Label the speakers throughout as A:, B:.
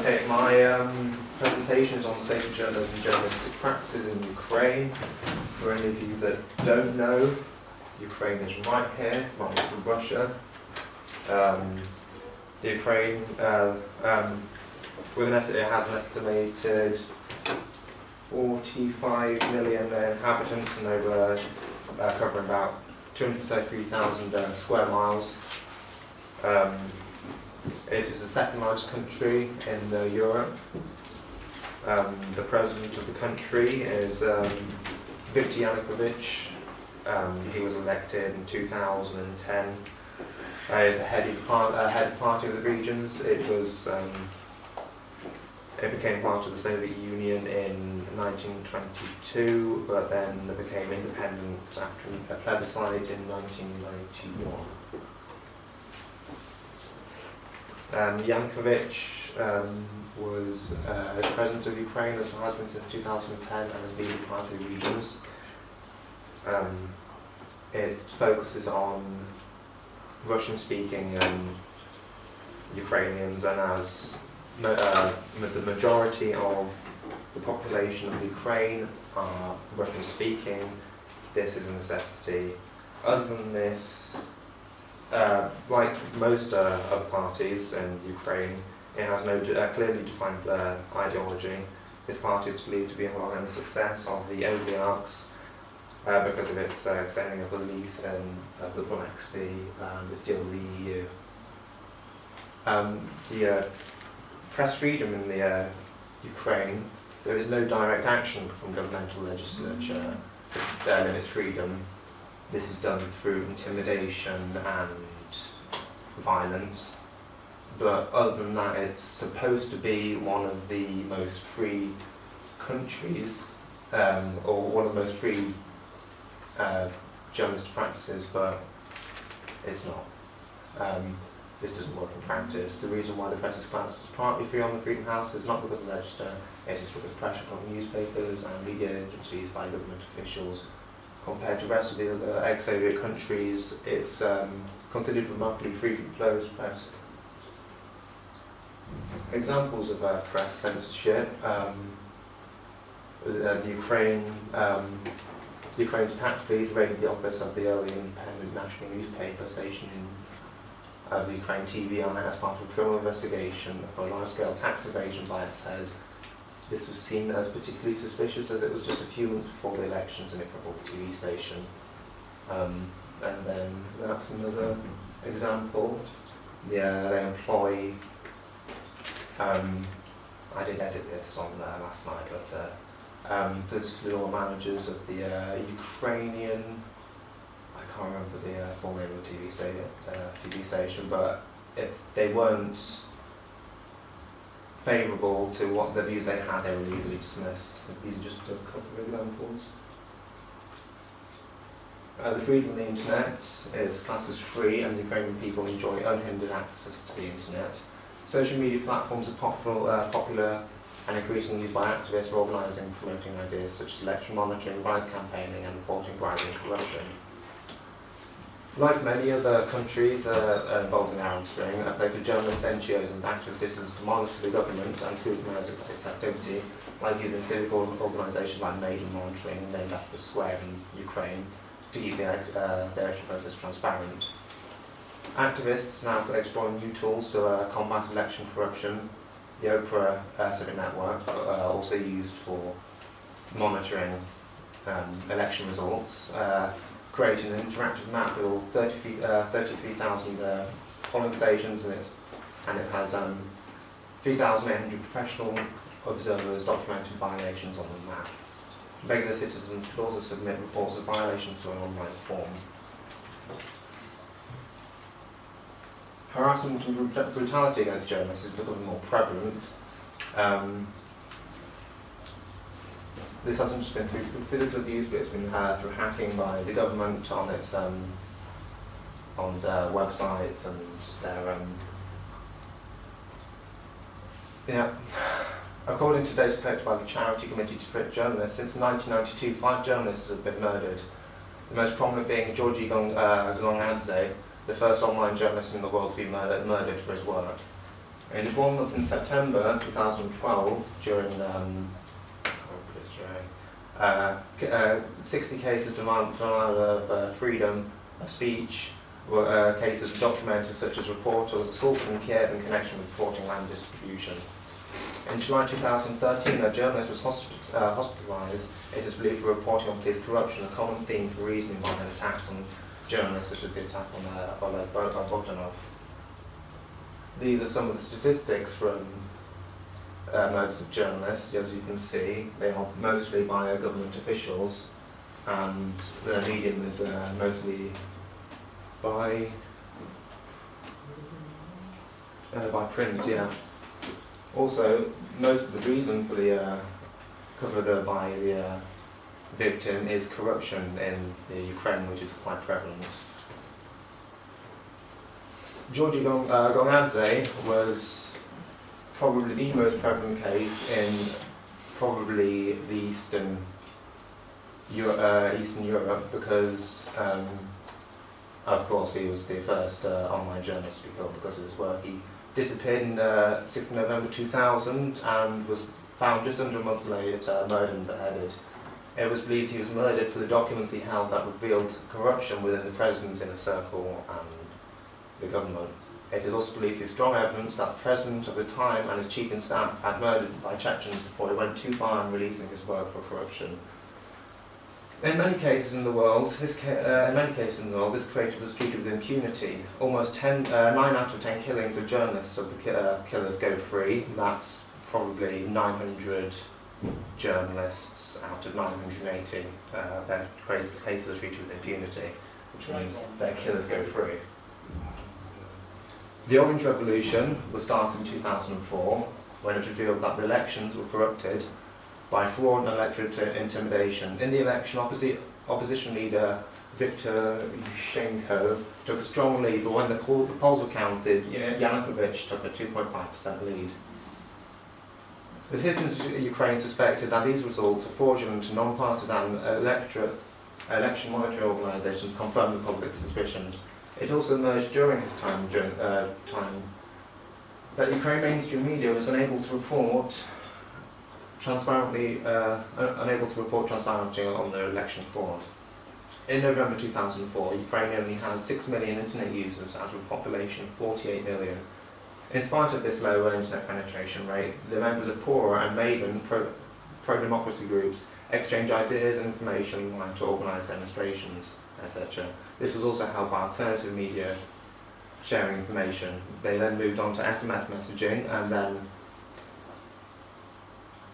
A: Okay, my presentation is on the state of journalism and journalistic practices in Ukraine. For any of you that don't know, Ukraine is right here, right from Russia. The Ukraine, it has an estimated 45 million inhabitants and over covering about 233,000 square miles. It is the second largest country in Europe. The president of the country is Viktor Yanukovych. He was elected in 2010. He's the head of party of the regions. It became part of the Soviet Union in 1922, but then it became independent after a plebiscite in 1991. Yanukovych was president of Ukraine, as has been since 2010, and has been part of the regions. It focuses on Russian-speaking Ukrainians, and as the majority of the population of Ukraine are Russian-speaking, this is a necessity. Other than this, like most other parties in Ukraine, it has no clearly defined ideology. This party is believed to be involved in the success of the oligarchs because of its extending of the belief in the Black Sea and its deal with the EU. The press freedom in the Ukraine, there is no direct action from governmental legislature to limit freedom. This is done through intimidation and violence, but other than that, it's supposed to be one of the most free countries, or one of the most free journalistic practices, but it's not. This doesn't work in practice. The reason why the press is classed as partly free on the Freedom House is not because of the register, it is because of pressure from newspapers and media agencies by government officials. Compared to the rest of the other ex-Soviet countries, it's considered remarkably free from closed press. Examples of press censorship: Ukraine's tax police raided the office of the early independent national newspaper station in the Ukraine TV on it as part of a criminal investigation for large-scale tax evasion by its head. This was seen as particularly suspicious as it was just a few months before the elections and it crippled the TV station. And then that's another example. Yeah, they employ, I did edit this on last night, but political managers of the Ukrainian, I can't remember the full name of the TV station, but if they weren't favourable to what the views they had, they were legally dismissed. These are just a couple of examples. The freedom of the internet is classed as free, and the Ukrainian people enjoy unhindered access to the internet. Social media platforms are popular and increasingly used by activists for organising and promoting ideas such as election monitoring, rise campaigning, and reporting bribery and corruption. Like many other countries involved in the Arab Spring, a place for journalists, NGOs and activist citizens to monitor the government and scrutinise its activity, like using civic organisations like Maidan Monitoring, named after the square in Ukraine, to keep the election process transparent. Activists now explore new tools to combat election corruption. The Oprah Civic Network also used for monitoring election results. Creating an interactive map with all 33,000 polling stations, and it has 3,800 professional observers documenting violations on the map. Regular citizens could also submit reports of violations to an online form. Harassment and brutality against journalists is becoming more prevalent. This hasn't just been through physical abuse, but it's been through hacking by the government on its on their websites and their According to data collected by the Charity Committee to Protect Journalists, since 1992, 5 journalists have been murdered. The most prominent being Georgi Gongadze, the first online journalist in the world to be murdered for his work. In just 1 month in September 2012, during 60 cases denial of freedom of speech were cases documented, such as reporters assaulted in Kiev in connection with reporting land distribution. In July 2013, a journalist was hospitalised. It is believed for reporting on police corruption, a common theme for reasoning behind attacks on journalists, such as the attack on Oleg Bogdanov. These are some of the statistics from most of journalists. As you can see, they are mostly by government officials, and the medium is mostly by print. Yeah. Also, most of the reason for the covered by the victim is corruption in the Ukraine, which is quite prevalent. Georgy Gongadze was probably the most prevalent case in probably the Eastern Europe, because of course he was the first online journalist to be killed because of his work. He disappeared in 6th of November 2000 and was found just under a month later, murdered and beheaded. It was believed he was murdered for the documents he held that revealed corruption within the president's inner circle and the government. It is also believed through strong evidence that the president of the time and his chief in staff had murdered by Chechens before he went too far in releasing his work for corruption. In many cases in the world, this creator was treated with impunity. Almost 9 out of 10 killings of journalists of the killers go free. That's probably 900 journalists out of 980. Their cases are treated with impunity, which means their killers go free. The Orange Revolution was started in 2004, when it revealed that the elections were corrupted by fraud and electorate intimidation. In the election, opposition leader Viktor Yushchenko took a strong lead, but when the polls were counted, Yanukovych took a 2.5% lead. The citizens of Ukraine suspected that these results are fraudulent and non-partisan election monitoring organisations confirmed the public's suspicions. It also emerged during his time that Ukraine mainstream media was unable to report transparently on their election fraud. In November 2004, Ukraine only had 6 million internet users out of a population of 48 million. In spite of this lower internet penetration rate, the members of Pora and Maiden pro-democracy groups exchange ideas and information online to organise demonstrations, etc. This was also held by alternative media sharing information. They then moved on to SMS messaging and then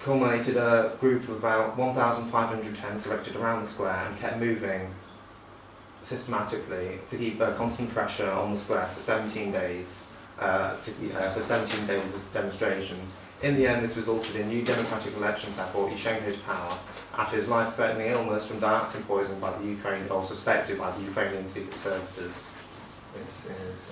A: culminated a group of about 1,510 erected around the square and kept moving systematically to keep constant pressure on the square for 17 days. For 17 days of demonstrations. In the end, this resulted in new democratic elections that brought Yushchenko to power after his life-threatening illness from dioxin poisoning by the Ukraine, or suspected by the Ukrainian secret services. This is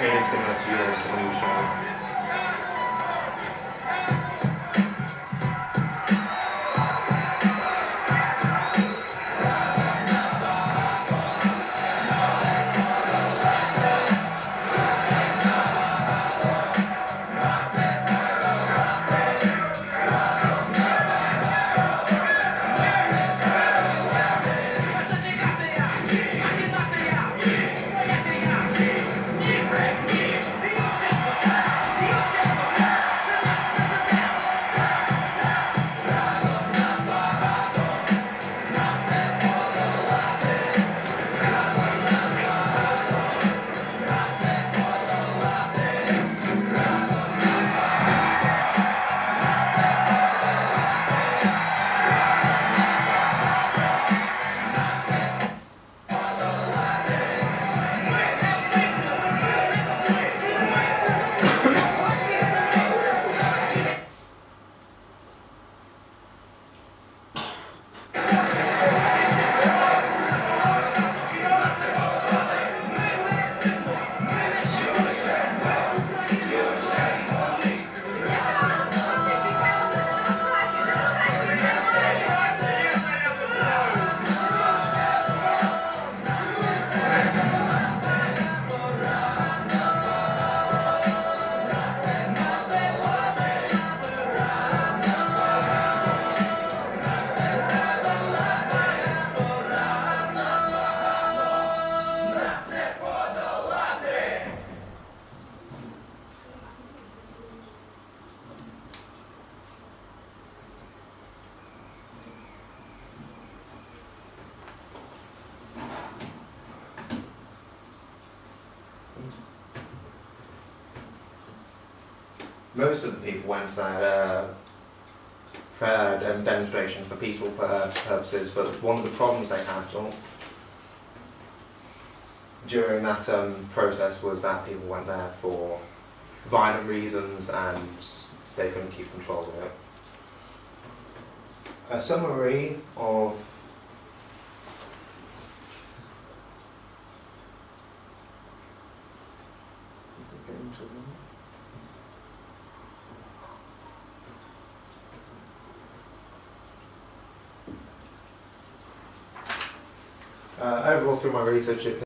A: it is similar to yours, the new show. Most of the people went to that demonstration for peaceful purposes, but one of the problems they had during that process was that people went there for violent reasons and they couldn't keep control of it. A summary of overall through my research, it